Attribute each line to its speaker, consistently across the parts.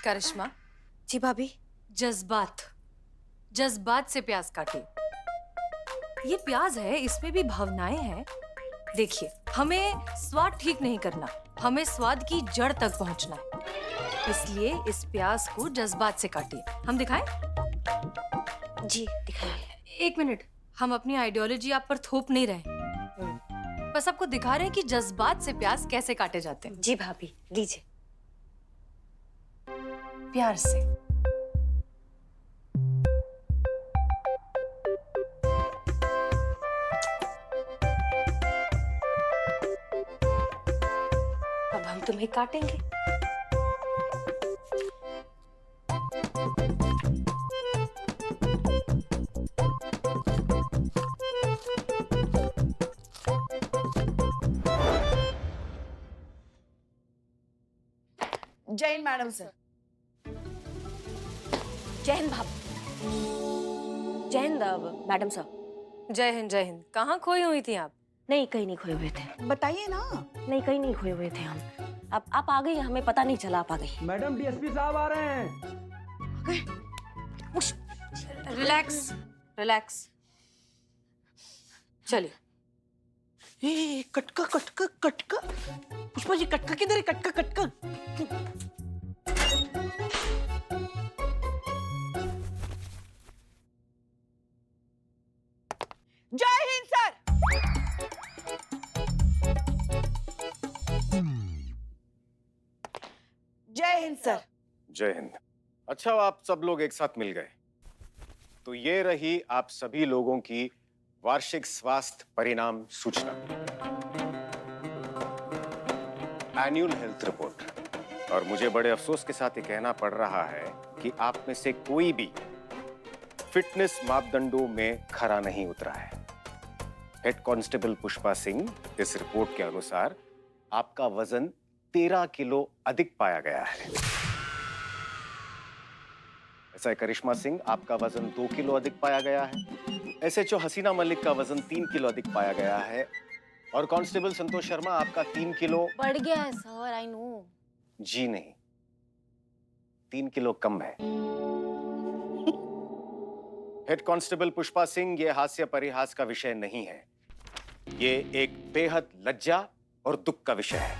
Speaker 1: करिश्मा,
Speaker 2: जी भाभी।
Speaker 1: जज्बात जज्बात से प्याज काटिए। ये प्याज है, इसमें भी भावनाएं हैं। देखिए, हमें स्वाद ठीक नहीं करना, हमें स्वाद की जड़ तक पहुंचना है। इसलिए इस प्याज को जज्बात से काटिए। हम दिखाएं?
Speaker 2: जी दिखाइए।
Speaker 1: एक मिनट, हम अपनी आइडियोलॉजी आप पर थोप नहीं रहे, बस आपको दिखा रहे हैं कि जज्बात से प्याज कैसे काटे जाते हैं।
Speaker 2: जी भाभी, लीजिए।
Speaker 1: प्यार से।
Speaker 2: अब हम तुम्हें काटेंगे।
Speaker 3: जय हिंद मैडम सर।
Speaker 2: जय हिंद भाभी। जय हिंद मैडम साहब।
Speaker 1: जय हिंद, जय हिंद। कहाँ खोई हुई थी आप?
Speaker 2: नहीं, कहीं नहीं खोए हुए थे।
Speaker 3: बताइए ना।
Speaker 2: नहीं, कहीं नहीं खोए हुए थे हम। अब आप आ गई, हमें पता नहीं चला आप आ गई।
Speaker 4: मैडम डीएसपी साहब आ रहे हैं।
Speaker 1: Relax, relax. चलिए।
Speaker 3: ए, कटका कटका कटका। पुष्पा जी, कटका किधर है? कटका कटका। जय हिंद सर। जय हिंद सर।
Speaker 5: जय हिंद। अच्छा, आप सब लोग एक साथ मिल गए। तो ये रही आप सभी लोगों की वार्षिक स्वास्थ्य परिणाम सूचना, एनुअल हेल्थ रिपोर्ट। और मुझे बड़े अफसोस के साथ ये कहना पड़ रहा है कि आप में से कोई भी फिटनेस मापदंडों में खरा नहीं उतरा है। हेड कांस्टेबल पुष्पा सिंह, इस रिपोर्ट के अनुसार आपका वजन 13 किलो अधिक पाया गया है। ऐसा है करिश्मा सिंह, आपका वजन 2 किलो अधिक पाया गया है। एसएचओ हसीना मलिक का वजन 3 किलो अधिक पाया गया है। और कांस्टेबल संतोष शर्मा, आपका 3 किलो
Speaker 2: बढ़ गया है सर, आई नो।
Speaker 5: जी नहीं, 3 किलो कम है। हेड कांस्टेबल पुष्पा सिंह, ये हास्य परिहास का विषय नहीं है। ये एक बेहद लज्जा और दुख का विषय है।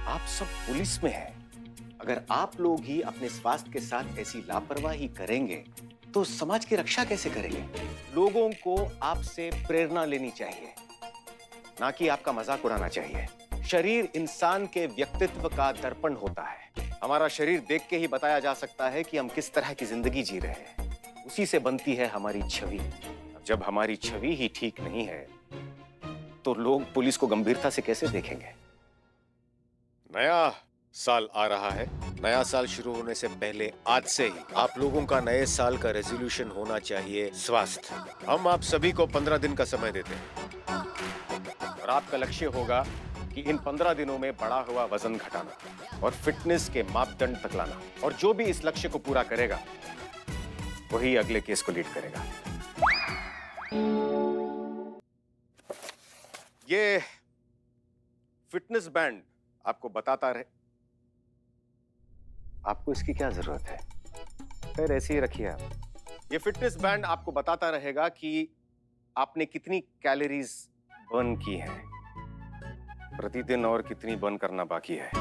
Speaker 5: आप सब पुलिस में हैं। अगर आप लोग ही अपने स्वास्थ्य के साथ ऐसी लापरवाही करेंगे तो समाज की रक्षा कैसे करेंगे? लोगों को आपसे प्रेरणा लेनी चाहिए, ना कि आपका मजाक उड़ाना चाहिए। शरीर इंसान के व्यक्तित्व का दर्पण होता है। हमारा शरीर देख के ही बताया जा सकता है कि हम किस तरह की जिंदगी जी रहे हैं। उसी से बनती है हमारी छवि। जब हमारी छवि ही ठीक नहीं है तो लोग पुलिस को गंभीरता से कैसे देखेंगे? नया साल आ रहा है। नया साल शुरू होने से पहले आज से ही आप लोगों का नए साल का रेजोल्यूशन होना चाहिए स्वास्थ्य। हम आप सभी को 15 दिन का समय देते हैं और आपका लक्ष्य होगा कि इन 15 दिनों में बढ़ा हुआ वजन घटाना और फिटनेस के मापदंड तक लाना। और जो भी इस लक्ष्य को पूरा करेगा वही अगले केस को लीड करेगा। ये फिटनेस बैंड आपको बताता रहे। आपको इसकी क्या जरूरत है? खैर, ऐसे ही रखिए आप। ये फिटनेस बैंड आपको बताता रहेगा कि आपने कितनी कैलोरीज बर्न की हैं प्रतिदिन और कितनी बर्न करना बाकी है।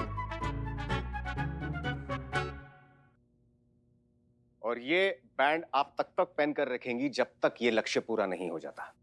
Speaker 5: और ये बैंड आप तब तक पहन कर रखेंगी जब तक ये लक्ष्य पूरा नहीं हो जाता।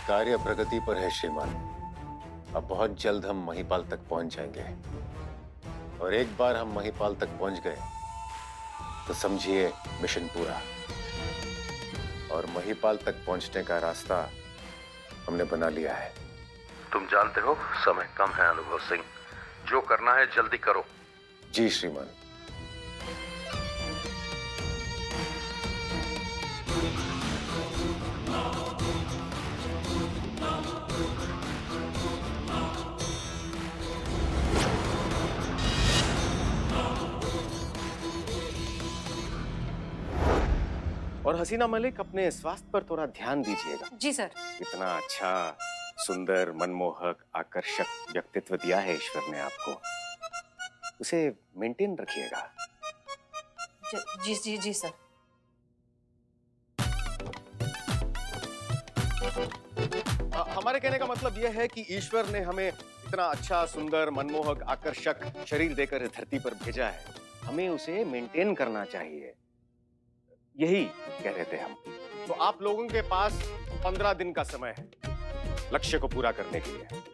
Speaker 5: कार्य प्रगति पर है श्रीमान। अब बहुत जल्द हम महिपाल तक पहुंच जाएंगे और एक बार हम महिपाल तक पहुंच गए तो समझिए मिशन पूरा। और महिपाल तक पहुंचने का रास्ता हमने बना लिया है।
Speaker 6: तुम जानते हो समय कम है अनुभव सिंह, जो करना है जल्दी करो।
Speaker 5: जी श्रीमान। और हसीना मलिक, अपने स्वास्थ्य पर थोड़ा ध्यान दीजिएगा।
Speaker 1: जी सर।
Speaker 5: इतना अच्छा, सुंदर, मनमोहक, आकर्षक व्यक्तित्व दिया है ईश्वर ने आपको, उसे मेंटेन रखिएगा।
Speaker 1: जी जी जी सर।
Speaker 5: हमारे कहने का मतलब यह है कि ईश्वर ने हमें इतना अच्छा, सुंदर, मनमोहक, आकर्षक शरीर देकर इस धरती पर भेजा है, हमें उसे मेंटेन करना चाहिए, यही कह रहे थे हम। तो आप लोगों के पास 15 दिन का समय है लक्ष्य को पूरा करने के लिए।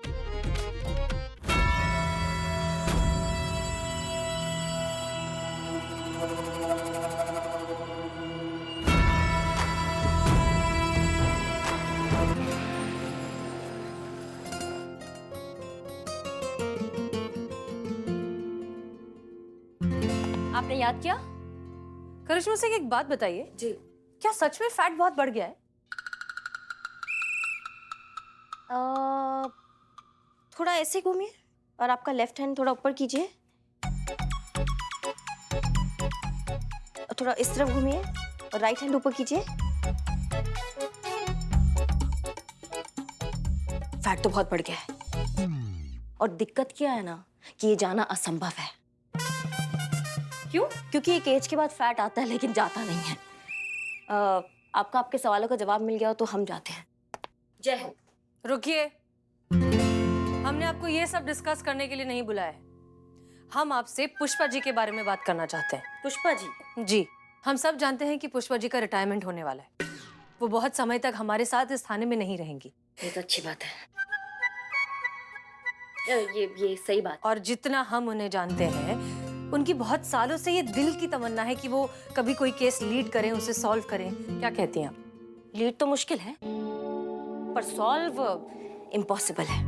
Speaker 2: आपने याद किया?
Speaker 1: करिश्मा से एक बात बताइए
Speaker 2: जी।
Speaker 1: क्या सच में फैट बहुत बढ़ गया है?
Speaker 2: थोड़ा ऐसे घूमिए और आपका लेफ्ट हैंड थोड़ा ऊपर कीजिए, थोड़ा इस तरफ घूमिए और राइट हैंड ऊपर कीजिए। फैट तो बहुत बढ़ गया है और दिक्कत क्या है ना कि ये जाना असंभव है। क्यों? क्योंकि एक एज के बाद फैट आता है लेकिन जाता नहीं है। आपका आपके सवालों का जवाब मिल गया हो तो हम जाते हैं। जय हिंद।
Speaker 1: रुकिए, हमने आपको ये सब डिस्कस करने के लिए नहीं बुलाया है। हम आपसे पुष्पा जी के बारे में बात करना चाहते हैं।
Speaker 2: पुष्पा जी?
Speaker 1: जी, हम सब जानते हैं कि पुष्पा जी का रिटायरमेंट होने वाला है। वो बहुत समय तक हमारे साथ इस थाने में नहीं रहेंगी।
Speaker 2: ये तो अच्छी बात है। ये सही बात।
Speaker 1: और जितना हम उन्हें जानते हैं, उनकी बहुत सालों से ये दिल की तमन्ना है कि वो कभी कोई केस लीड करें, उसे सॉल्व करें। क्या कहती हैं आप?
Speaker 2: लीड तो मुश्किल है पर सॉल्व इम्पॉसिबल है।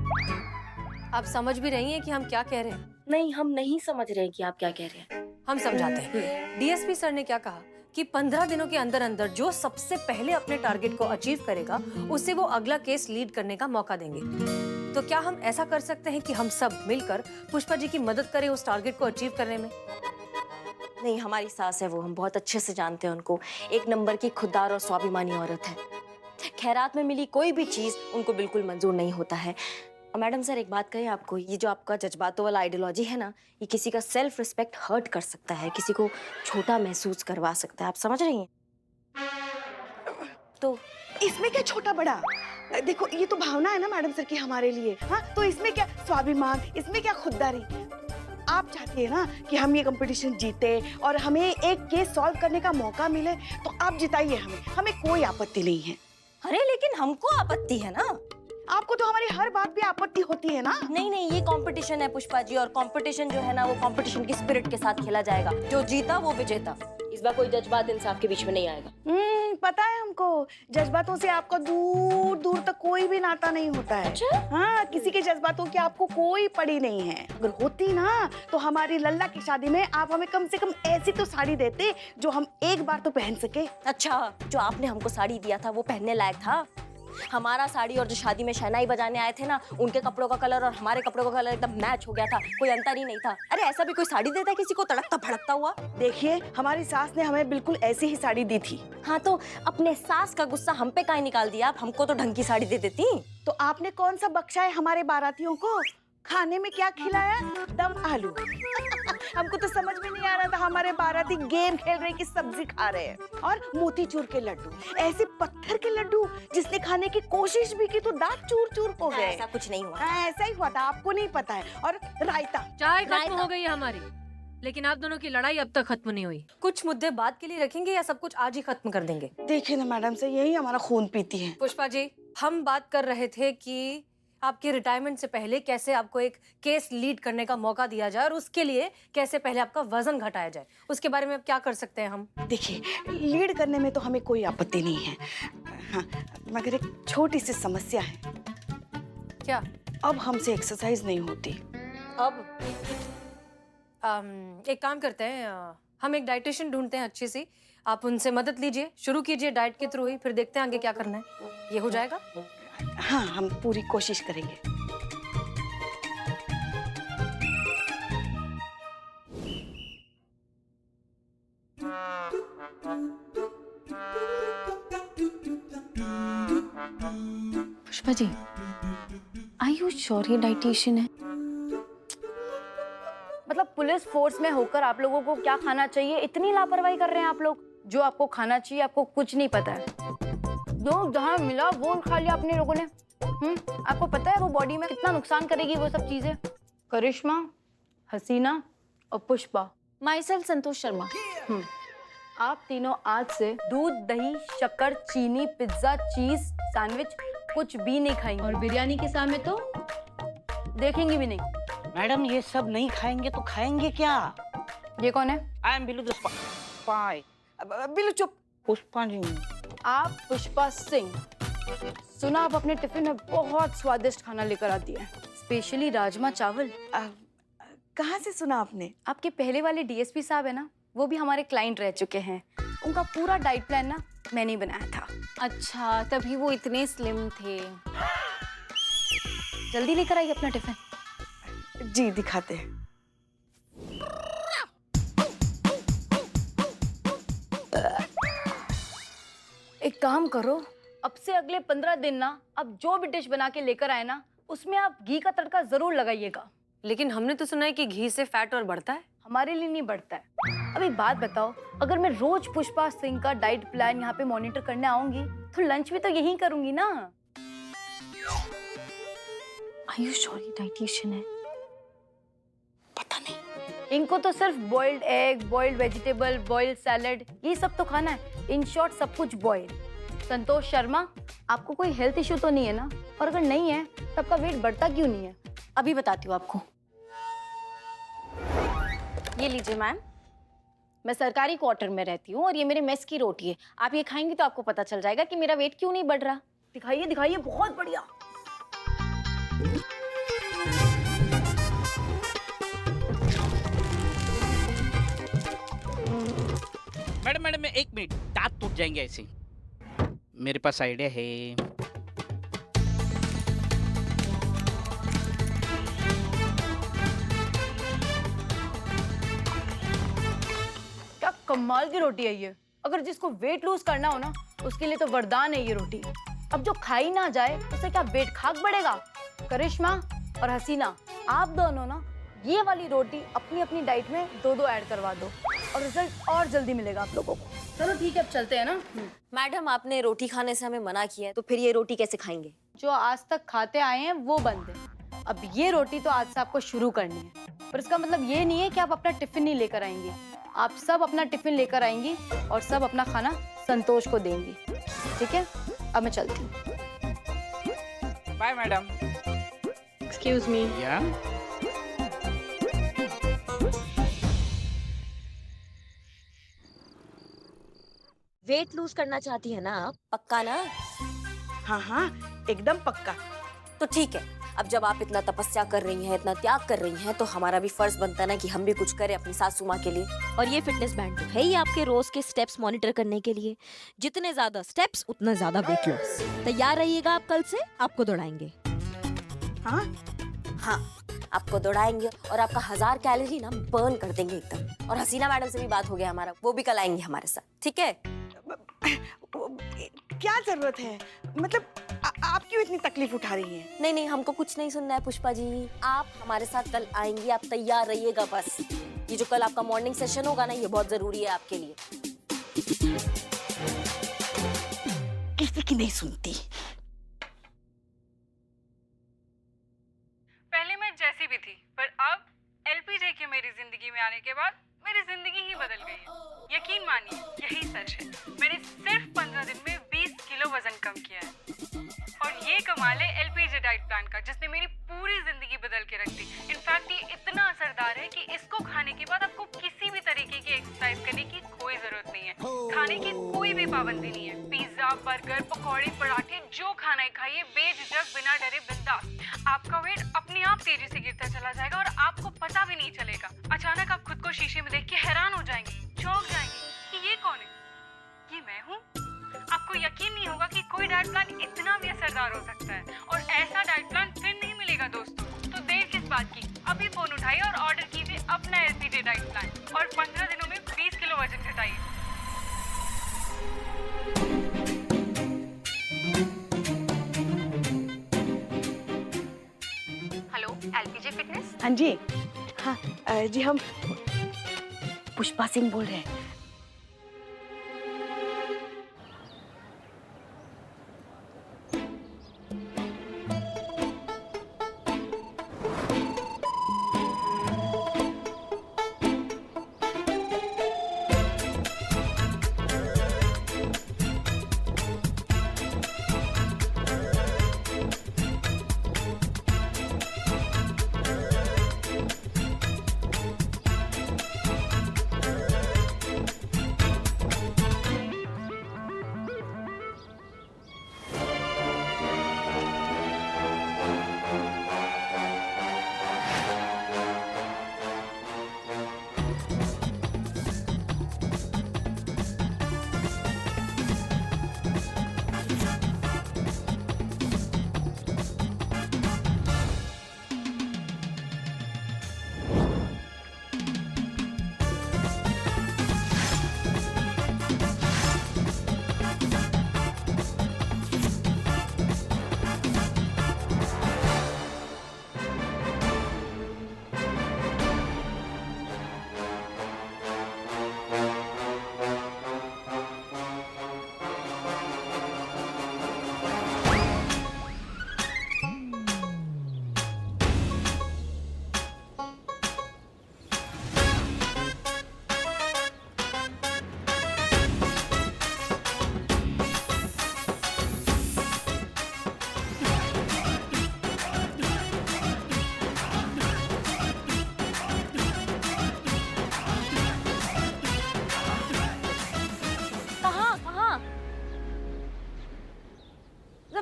Speaker 1: आप समझ भी रही हैं कि हम क्या कह रहे हैं?
Speaker 2: नहीं, हम नहीं समझ रहे कि आप क्या कह रहे हैं।
Speaker 1: हम समझाते हैं। डीएसपी सर ने क्या कहा कि 15 दिनों के अंदर अंदर जो सबसे पहले अपने टारगेट को अचीव करेगा, उसे वो अगला केस लीड करने का मौका देंगे। तो क्या हम ऐसा कर सकते हैं कि हम सब मिलकर पुष्पा जी की मदद करें उस टारगेट को अचीव करने में?
Speaker 2: नहीं, हमारी सास है वो, हम बहुत अच्छे से जानते हैं उनको। एक नंबर की खुददार और स्वाभिमानी औरत है। खैरात में मिली कोई भी चीज उनको बिल्कुल मंजूर नहीं होता है। मैडम सर, एक बात कहें आपको, ये जो आपका जज्बातों वाला आइडियोलॉजी है ना, ये किसी का सेल्फ रिस्पेक्ट हर्ट कर सकता है, किसी को छोटा महसूस करवा सकता है। आप समझ रही हैं? तो
Speaker 6: इसमें क्या छोटा बड़ा? देखो, ये तो भावना है ना मैडम सर की हमारे लिए। हाँ, तो इसमें क्या स्वाभिमान, इसमें क्या खुददारी? आप चाहती है ना कि हम ये कंपटीशन जीते और हमें एक केस सॉल्व करने का मौका मिले, तो आप जिताइए हमें कोई आपत्ति नहीं है।
Speaker 2: अरे लेकिन हमको आपत्ति है ना।
Speaker 6: आपको तो हमारी हर बात पे आपत्ति होती है ना।
Speaker 2: नहीं नहीं, ये कंपटीशन है पुष्पा जी, और कंपटीशन जो है ना वो कंपटीशन की स्पिरिट के साथ खेला जाएगा। जो जीता वो विजेता। इस बार कोई जज्बात इंसाफ के बीच में नहीं आएगा।
Speaker 6: पता है हमको, जज्बातों से आपका दूर दूर तक कोई भी नाता नहीं होता है।
Speaker 2: अच्छा?
Speaker 6: हाँ, किसी के जज्बातों की आपको कोई पड़ी नहीं है। अगर होती ना तो हमारी लल्ला की शादी में आप हमें कम से कम ऐसी तो साड़ी देते जो हम एक बार तो पहन सके।
Speaker 2: अच्छा, जो आपने हमको साड़ी दिया था वो पहनने लायक था? हमारा साड़ी और जो शादी में शहनाई बजाने आए थे ना, उनके कपड़ों का कलर और हमारे कपड़ों का कलर एकदम मैच हो गया था, कोई अंतर ही नहीं था। अरे ऐसा भी कोई साड़ी देता है किसी को तड़कता भड़कता हुआ?
Speaker 6: देखिए, हमारी सास ने हमें बिल्कुल ऐसी ही साड़ी दी थी।
Speaker 2: हाँ, तो अपने सास का गुस्सा हम पे काहे निकाल दिया? आप हमको तो ढंग की साड़ी दे देती।
Speaker 6: तो आपने कौन सा बख्शा है हमारे बारातियों को? खाने में क्या खिलाया? दम आलू। हमको तो समझ में नहीं आ रहा था हमारे बाराती गेम खेल रहे कि सब्जी खा रहे हैं। और मोतीचूर के लड्डू, ऐसे पत्थर के लड्डू जिसने खाने की कोशिश भी की तो दांत चूर चूर हो गए।
Speaker 2: ऐसा कुछ नहीं हुआ।
Speaker 6: हाँ, ऐसा ही हुआ था, आपको नहीं पता है। और रायता।
Speaker 1: चाय खत्म हो गई है हमारी, लेकिन आप दोनों की लड़ाई अब तक खत्म नहीं हुई। कुछ मुद्दे बात के लिए रखेंगे या सब कुछ आज ही खत्म कर देंगे?
Speaker 6: देखिए ना मैडम से, यही हमारा खून पीती है।
Speaker 1: पुष्पा जी, हम बात कर रहे थे कि आपके रिटायरमेंट से पहले कैसे आपको एक केस लीड करने का मौका दिया जाए और उसके लिए कैसे पहले आपका वजन घटाया जाए, उसके बारे में अब क्या कर सकते हैं हम?
Speaker 6: देखिए, लीड करने में तो हमें कोई आपत्ति नहीं है। हाँ, मगर एक छोटी सी समस्या है।
Speaker 1: क्या?
Speaker 6: अब हमसे एक्सरसाइज नहीं होती।
Speaker 1: अब एक काम करते हैं, हम एक डाइटिशियन ढूंढते हैं अच्छी सी, आप उनसे मदद लीजिए, शुरू कीजिए डाइट के थ्रू ही, फिर देखते हैं आगे क्या करना है। ये हो जाएगा?
Speaker 6: हाँ, हम पूरी कोशिश करेंगे।
Speaker 2: Pushpa ji, are you sure ये डाइटिशियन है? मतलब पुलिस फोर्स में होकर आप लोगों को क्या खाना चाहिए इतनी लापरवाही कर रहे हैं आप लोग। जो आपको खाना चाहिए आपको कुछ नहीं पता है। जो जहाँ मिला वो खा लिया अपने लोगों ने। आपको पता है वो बॉडी में कितना नुकसान करेगी वो सब चीजें। करिश्मा, हसीना और पुष्पा, माई सेल्फ संतोष शर्मा, आप तीनों आज से दूध, दही, शक्कर, चीनी, पिज्जा, चीज, सैंडविच कुछ भी नहीं खाएंगे। और बिरयानी के सामने तो देखेंगे भी नहीं।
Speaker 3: मैडम ये सब नहीं खाएंगे तो खाएंगे क्या?
Speaker 2: ये कौन है?
Speaker 3: I am Billu the spy.
Speaker 6: Billu चुप।
Speaker 3: पुष्पा जी।
Speaker 2: आप पुष्पा सिंह। सुना आप अपने टिफिन में बहुत स्वादिष्ट खाना लेकर आती है, स्पेशली राजमा चावल।
Speaker 6: कहाँ से सुना आपने?
Speaker 2: आपके पहले वाले डीएसपी साहब है ना, वो भी हमारे क्लाइंट रह चुके हैं। उनका पूरा डाइट प्लान ना मैंने ही बनाया था।
Speaker 7: अच्छा, तभी वो इतने स्लिम थे।
Speaker 2: जल्दी लेकर आइए अपना टिफिन।
Speaker 6: जी दिखाते हैं।
Speaker 2: एक काम करो, अब से अगले 15 दिन ना आप जो भी डिश बना के लेकर आए ना, उसमें आप घी का तड़का जरूर लगाइएगा।
Speaker 1: लेकिन हमने तो सुना है कि घी से फैट और बढ़ता है।
Speaker 2: हमारे लिए नहीं बढ़ता है। अब एक बात बताओ, अगर मैं रोज पुष्पा सिंह का डाइट प्लान यहाँ पे मॉनिटर करने आऊंगी तो लंच भी तो यही करूंगी ना।
Speaker 7: Are you sure ये डाइटिशियन है?
Speaker 2: पता नहीं, इनको तो सिर्फ boiled egg, boiled vegetable, boiled salad, ये सब तो खाना है। इन शॉर्ट सब कुछ बॉइल्ड। संतोष शर्मा, आपको कोई हेल्थ इश्यू तो नहीं है ना? और अगर नहीं है तो आपका वेट बढ़ता क्यों नहीं है?
Speaker 7: अभी बताती हूँ आपको। ये लीजिए मैम, मैं सरकारी क्वार्टर में रहती हूँ और ये मेरे मेस की रोटी है। आप ये खाएंगी तो आपको पता चल जाएगा कि मेरा वेट क्यों नहीं बढ़ रहा।
Speaker 2: दिखाइए दिखाइए, बहुत बढ़िया।
Speaker 3: मैडम एक मिनट, दांत टूट जाएंगे ऐसे। मेरे पास आइडिया है।
Speaker 2: क्या कमाल की रोटी है ये। अगर जिसको वेट लूज करना हो ना, उसके लिए तो वरदान है ये रोटी। अब जो खाई ना जाए उसे क्या वेट खाक बढ़ेगा? करिश्मा और हसीना, आप दोनों ना ये वाली रोटी अपनी अपनी डाइट में 2-2 ऐड करवा दो और रिजल्ट और जल्दी मिलेगा आप लोगों को। चलो ठीक है, अब चलते हैं ना।
Speaker 8: मैडम, आपने रोटी खाने से हमें मना किया है, तो फिर ये रोटी कैसे खाएंगे?
Speaker 2: जो आज तक खाते आए हैं वो बंद है। अब ये रोटी तो आज से आपको शुरू करनी है, पर इसका मतलब ये नहीं है कि आप अपना टिफिन नहीं लेकर आएंगे। आप सब अपना टिफिन लेकर आएंगी और सब अपना खाना संतोष को देंगी, ठीक है? अब मैं चलती हूँ।
Speaker 3: Bye madam.
Speaker 7: Excuse me.
Speaker 3: या
Speaker 8: वेट लूज करना चाहती है ना आप? पक्का ना?
Speaker 6: हाँ हाँ, एकदम पक्का।
Speaker 8: तो ठीक है, अब जब आप इतना तपस्या कर रही हैं, इतना त्याग कर रही हैं, तो हमारा भी फर्ज बनता है ना कि हम भी कुछ करें अपनी सासू माँ के लिए। और ये फिटनेस बैंड तो है ही आपके रोज के स्टेप्स मॉनिटर करने के लिए। जितने ज्यादा स्टेप्स उतना ज्यादा वेट लॉस। तैयार रहिएगा, आप कल से आपको दौड़ाएंगे।
Speaker 6: हाँ
Speaker 8: हाँ, आपको दौड़ाएंगे और आपका 1000 कैलोरी ना बर्न कर देंगे एकदम। और हसीना मैडम से भी बात हो गया हमारा, वो भी कल आएंगे हमारे साथ, ठीक है?
Speaker 6: क्या जरूरत है? मतलब आप क्यों इतनी तकलीफ उठा रही हैं?
Speaker 8: नहीं नहीं, हमको कुछ नहीं सुनना है पुष्पा जी। आप हमारे साथ कल आएंगी, आप तैयार रहिएगा बस। ये जो कल आपका मॉर्निंग सेशन होगा ना, ये बहुत जरूरी है आपके लिए।
Speaker 6: किसी की नहीं सुनती।
Speaker 9: पहले मैं जैसी भी थी, पर अब एलपीजे के मेरी जिंदगी में आने के बाद मेरी जिंदगी ही बदल गई है। यकीन मानिए, यही सच है। मैंने सिर्फ 15 दिन में 20 किलो वजन कम किया है। और ये कमाल है एलपीजे डाइट प्लान का, जिसने मेरी पूरी जिंदगी बदल के रख दी। इनफैक्ट ये इतना असरदार है कि इसको खाने के बाद आपको किसी भी तरीके की एक्सरसाइज करने की कोई जरूरत नहीं है। खाने की कोई भी पाबंदी नहीं है। पिज्जा, बर्गर, पकौड़े, पराठे, जो खाना है खाइए, बेझिझक, बिना डरे, बिंदास। आपका वेट अपने आप तेजी से गिरता चला जाएगा और आपको पता भी नहीं चलेगा। अचानक आप खुद को शीशे में देख के हैरान हो जाएंगे, चौंक जाएंगे कि ये कौन है? ये मैं हूँ। आपको यकीन नहीं होगा कि कोई डाइट प्लान इतना भी असरदार हो सकता है, और ऐसा डाइट प्लान फिर नहीं मिलेगा दोस्तों। तो देर किस बात की, अभी फोन उठाइए और ऑर्डर कीजिए अपना LPJ डाइट प्लान और 15 दिनों में 20 किलो वजन घटाइए।
Speaker 7: Hello, LPJ fitness.
Speaker 6: हाँ जी, हाँ जी, हम पुष्पा सिंह बोल रहे हैं।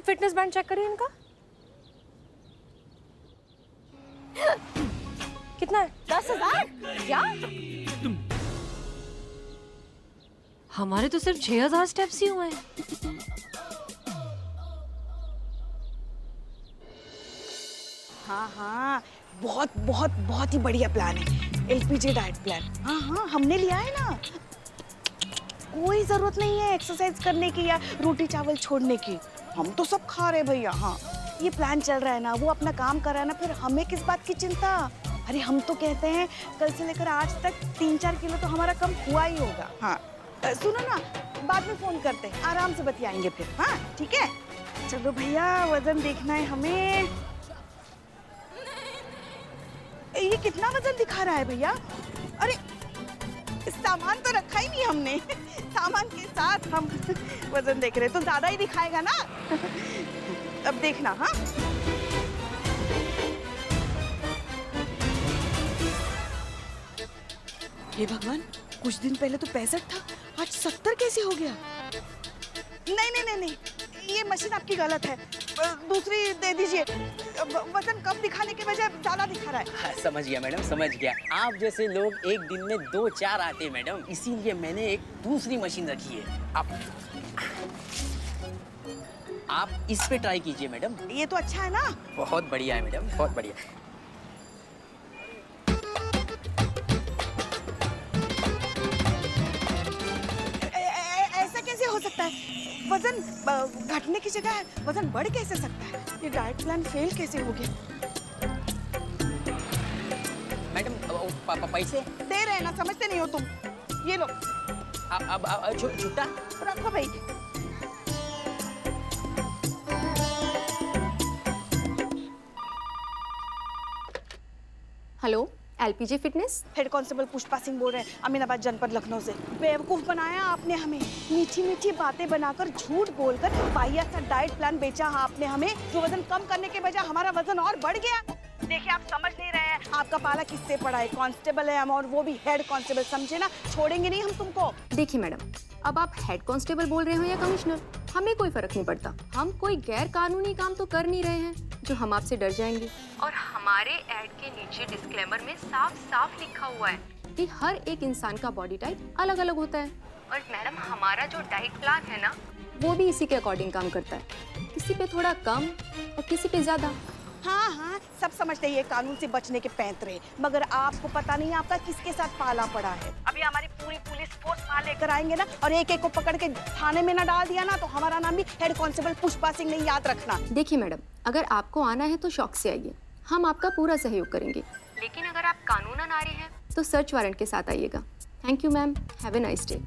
Speaker 1: फिटनेस बैंड चेक करिए इनका। कितना है?
Speaker 2: 10,000? क्या?
Speaker 1: हमारे तो सिर्फ 6,000 स्टेप्स ही हुए हैं।
Speaker 6: हाँ हाँ, बहुत बहुत बहुत ही बढ़िया प्लान है LPJ डाइट प्लान। हाँ हाँ, हमने लिया है ना। कोई जरूरत नहीं है एक्सरसाइज करने की या रोटी चावल छोड़ने की। हम तो सब खा रहे भैया। हाँ, ये प्लान चल रहा है ना, वो अपना काम कर रहा है ना, फिर हमें किस बात की चिंता? अरे हम तो कहते हैं कल से लेकर आज तक 3-4 किलो तो हमारा कम हुआ ही होगा। हाँ सुनो ना, बाद में फोन करते हैं, आराम से बतियाएंगे फिर। हाँ ठीक है, चलो भैया, वजन देखना है हमें। ये कितना वजन दिखा रहा है भैया? अरे सामान तो रखा ही नहीं हमने। सामान के साथ हम वजन देख रहे, तो ज्यादा ही दिखाएगा ना। अब देखना। हाँ हे भगवान, कुछ दिन पहले तो 65 था, आज 70 कैसे हो गया? नहीं नहीं नहीं नहीं, ये मशीन आपकी गलत है, दूसरी दे दीजिए। वजन कम दिखाने के बजाय ज्यादा दिखा रहा है।
Speaker 3: हाँ, समझ गया मैडम, समझ गया। आप जैसे लोग एक दिन में 2-4 आते हैं मैडम, इसीलिए मैंने एक दूसरी मशीन रखी है। आप इस पे ट्राई कीजिए मैडम।
Speaker 6: ये तो अच्छा है ना?
Speaker 3: बहुत बढ़िया है मैडम, बहुत बढ़िया।
Speaker 6: ऐसा कैसे हो सकता है? वजन घटने की जगह वजन बढ़ कैसे सकता है? ये डाइट प्लान फेल कैसे हो गया?
Speaker 3: मैडम पैसे
Speaker 6: दे रहे हैं ना, समझते नहीं हो तुम। ये लो।
Speaker 3: अब छुट्टा
Speaker 6: रखो भाई।
Speaker 7: Hello, LPJ fitness.
Speaker 6: Head constable Pushpa Singh बोल रहे हैं, अमीनाबाद जनपद लखनऊ से। बेवकूफ बनाया आपने हमें, मीठी मीठी बातें बनाकर, झूठ बोलकर वाहियात सा डाइट प्लान बेचा आपने हमें, जो वजन कम करने के बजाय हमारा वजन और बढ़ गया। देखिए आप समझ नहीं रहे हैं, आपका पाला किससे पड़ा है? कांस्टेबल है हम, और वो भी हेड कांस्टेबल, समझे ना? छोड़ेंगे नहीं हम तुमको।
Speaker 7: देखिए मैडम,
Speaker 10: अब आप हेड कांस्टेबल बोल रहे हो या कमिश्नर, हमें कोई फर्क नहीं पड़ता। हम कोई गैर कानूनी काम तो कर नहीं रहे हैं जो हम आपसे डर जाएंगे। और हमारे ऐड के नीचे डिस्क्लेमर में साफ साफ लिखा हुआ है कि हर एक इंसान का बॉडी टाइप अलग अलग होता है। और मैडम हमारा जो डाइट प्लान है ना, वो भी इसी के अकॉर्डिंग काम करता है, किसी पे थोड़ा कम और किसी पे ज्यादा।
Speaker 6: हाँ हाँ, सब समझते हैं ये कानून से बचने के पैंतरे, मगर आपको पता नहीं आपका किसके साथ पाला पड़ा है। अभी हमारी पूरी पुलिस फोर्स वहाँ लेकर आएंगे ना, और एक एक को पकड़ के थाने में ना डाल दिया ना, तो हमारा नाम भी हेड कांस्टेबल पुष्पा सिंह नहीं, याद रखना।
Speaker 10: देखिए मैडम, अगर आपको आना है तो शौक से आइए, हम आपका पूरा सहयोग करेंगे। लेकिन अगर आप कानूनन आ रहे हैं तो सर्च वारंट के साथ आइएगा। Thank you ma'am, have a nice day.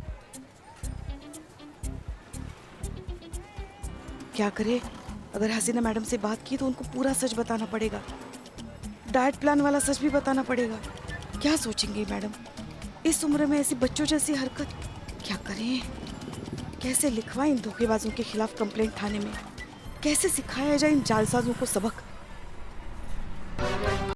Speaker 6: क्या करे, अगर हसीना मैडम से बात की तो उनको पूरा सच बताना पड़ेगा, डाइट प्लान वाला सच भी बताना पड़ेगा। क्या सोचेंगी मैडम, इस उम्र में ऐसी बच्चों जैसी हरकत। क्या करें, कैसे लिखवाएं इन धोखेबाजों के खिलाफ कंप्लेंट थाने में, कैसे सिखाया जाए इन जालसाजों को सबक।